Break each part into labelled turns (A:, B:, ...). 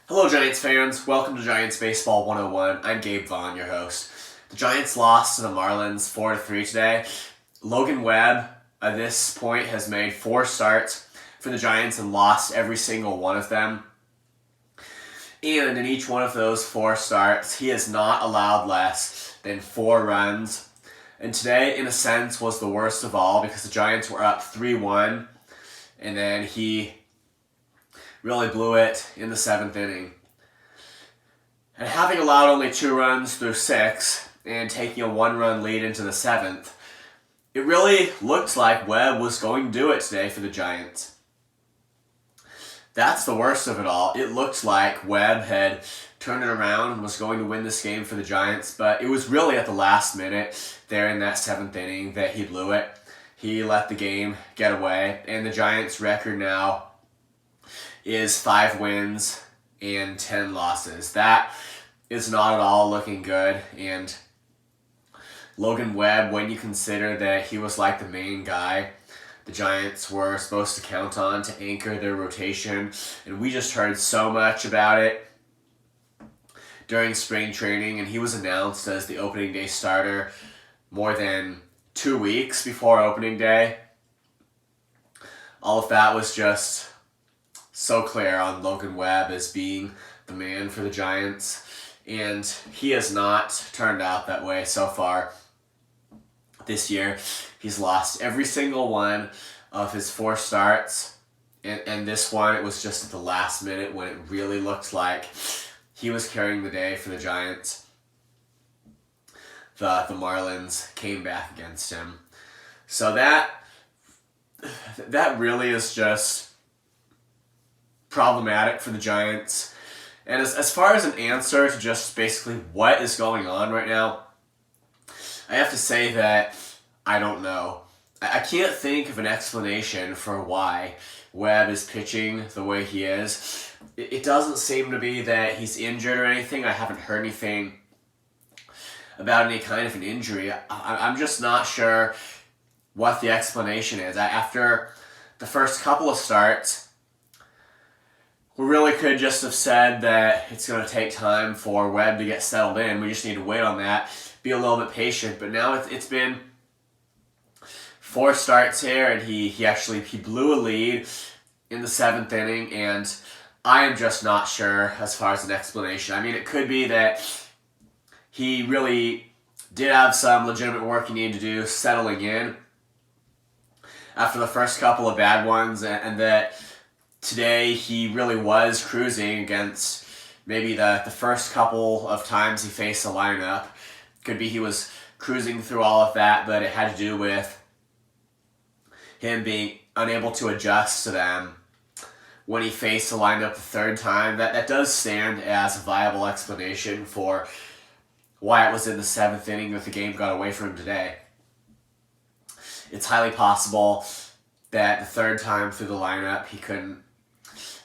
A: Hello Giants fans, welcome to Giants Baseball 101. I'm Gabe Vaughn, your host. The Giants lost to the Marlins 4-3 today. Logan Webb, at this point, has made 4 starts for the Giants and lost every single one of them. And in each one of those 4 starts, he has not allowed less than 4 runs. And today, in a sense, was the worst of all because the Giants were up 3-1, and then he really blew it in the 7th inning. And having allowed only 2 runs through 6 and taking a 1-run lead into the 7th, it really looked like Webb was going to do it today for the Giants. That's the worst of it all. It looked like Webb had turned it around and was going to win this game for the Giants, but it was really at the last minute there in that 7th inning that he blew it. He let the game get away, and the Giants' record now is 5 wins and 10 losses. That is not at all looking good, and Logan Webb, when you consider that he was like the main guy the Giants were supposed to count on to anchor their rotation, and we just heard so much about it during spring training, and he was announced as the opening day starter more than 2 weeks before opening day. All of that was just so clear on Logan Webb as being the man for the Giants, and he has not turned out that way so far this year. He's lost every single one of his 4 starts, and this one, it was just at the last minute when it really looked like he was carrying the day for the Giants. The Marlins came back against him. So that really is just problematic for the Giants. And as far as an answer to just basically what is going on right now, I have to say that I don't know. I can't think of an explanation for why Webb is pitching the way he is. It doesn't seem to be that he's injured or anything. I haven't heard anything about any kind of an injury. I'm just not sure what the explanation is. After the first couple of starts, we really could just have said that it's going to take time for Webb to get settled in. We just need to wait on that, be a little bit patient. But now it's been 4 starts here, and he blew a lead in the 7th inning, and I am just not sure as far as an explanation. I mean, it could be that he really did have some legitimate work he needed to do settling in after the first couple of bad ones, and that today he really was cruising against maybe the first couple of times he faced the lineup. Could be he was cruising through all of that, but it had to do with him being unable to adjust to them when he faced the lineup the 3rd time. That does stand as a viable explanation for why it was in the 7th inning that the game got away from him today. It's highly possible that the 3rd time through the lineup he couldn't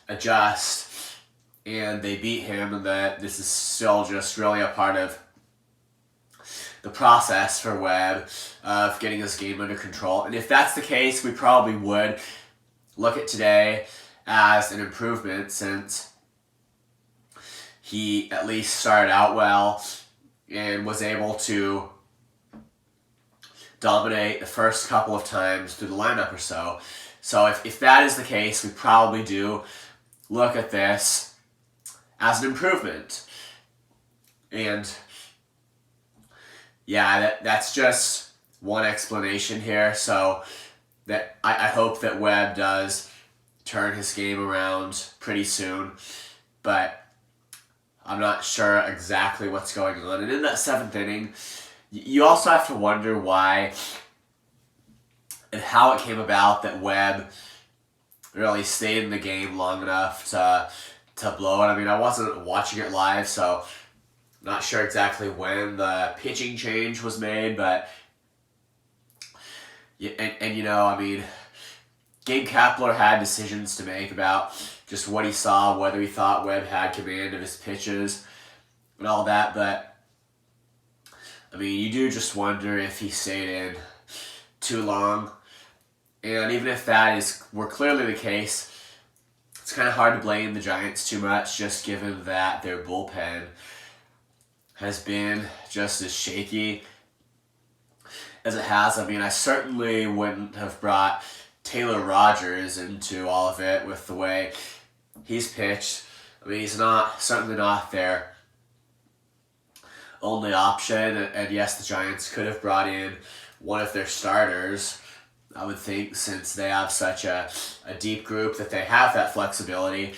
A: adjust and they beat him, and that this is still just really a part of the process for Webb of getting his game under control. And if that's the case, we probably would look at today as an improvement, since he at least started out well and was able to dominate the first couple of times through the lineup or so. So if that is the case, we probably do look at this as an improvement. And yeah, that's just one explanation here. So that I hope that Webb does turn his game around pretty soon, but I'm not sure exactly what's going on. And in that 7th inning, you also have to wonder why and how it came about that Webb really stayed in the game long enough to blow it. I mean, I wasn't watching it live, so not sure exactly when the pitching change was made, but I mean, Gabe Kapler had decisions to make about just what he saw, whether he thought Webb had command of his pitches and all that, but I mean, you do just wonder if he stayed in too long, and even if that were clearly the case, it's it's kind of hard to blame the Giants too much, just given that their bullpen has been just as shaky as it has. I mean, I certainly wouldn't have brought Taylor Rogers into all of it with the way he's pitched. I mean, he's certainly not their only option. And yes, the Giants could have brought in one of their starters, I would think, since they have such a deep group that they have that flexibility.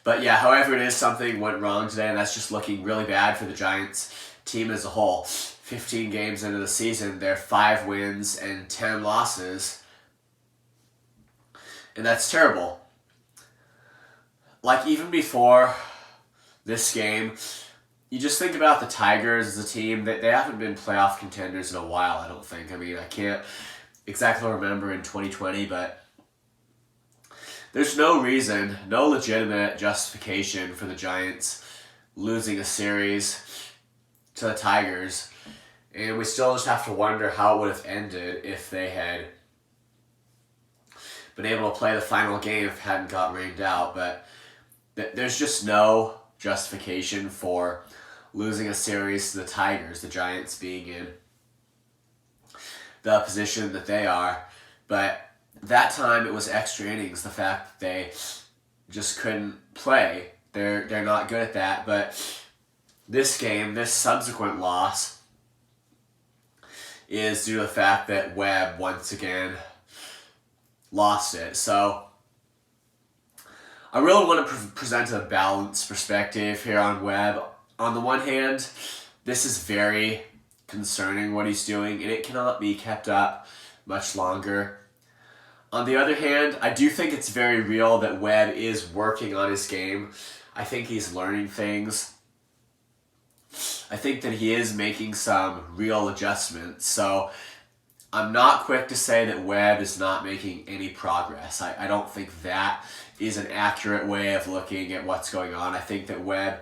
A: But yeah, however it is, something went wrong today, and that's just looking really bad for the Giants team as a whole. 15 games into the season, they're 5 wins and 10 losses. And that's terrible. Like, even before this game, you just think about the Tigers as a team that they haven't been playoff contenders in a while, I don't think. I mean, I can't exactly remember in 2020, but there's no reason, no legitimate justification for the Giants losing a series to the Tigers. And we still just have to wonder how it would have ended if they had been able to play the final game if it hadn't got rained out. But there's just no justification for losing a series to the Tigers, the Giants being in the position that they are. But that time it was extra innings, the fact that they just couldn't play. They're not good at that. But this game, this subsequent loss, is due to the fact that Webb once again lost it. So I really want to present a balanced perspective here on Webb. On the one hand, this is very concerning what he's doing, and it cannot be kept up much longer. On the other hand, I do think it's very real that Webb is working on his game. I think he's learning things. I think that he is making some real adjustments. So I'm not quick to say that Webb is not making any progress. I don't think that is an accurate way of looking at what's going on. I think that Webb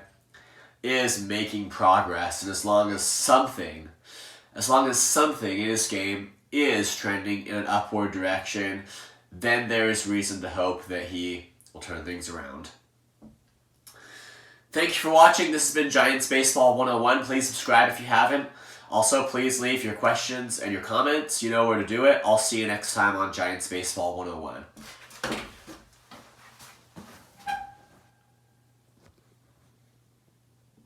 A: is making progress, and as long as something in his game is trending in an upward direction, then there is reason to hope that he will turn things around. Thank you for watching. This has been Giants Baseball 101. Please subscribe if you haven't. Also, please leave your questions and your comments. You know where to do it. I'll see you next time on Giants Baseball 101.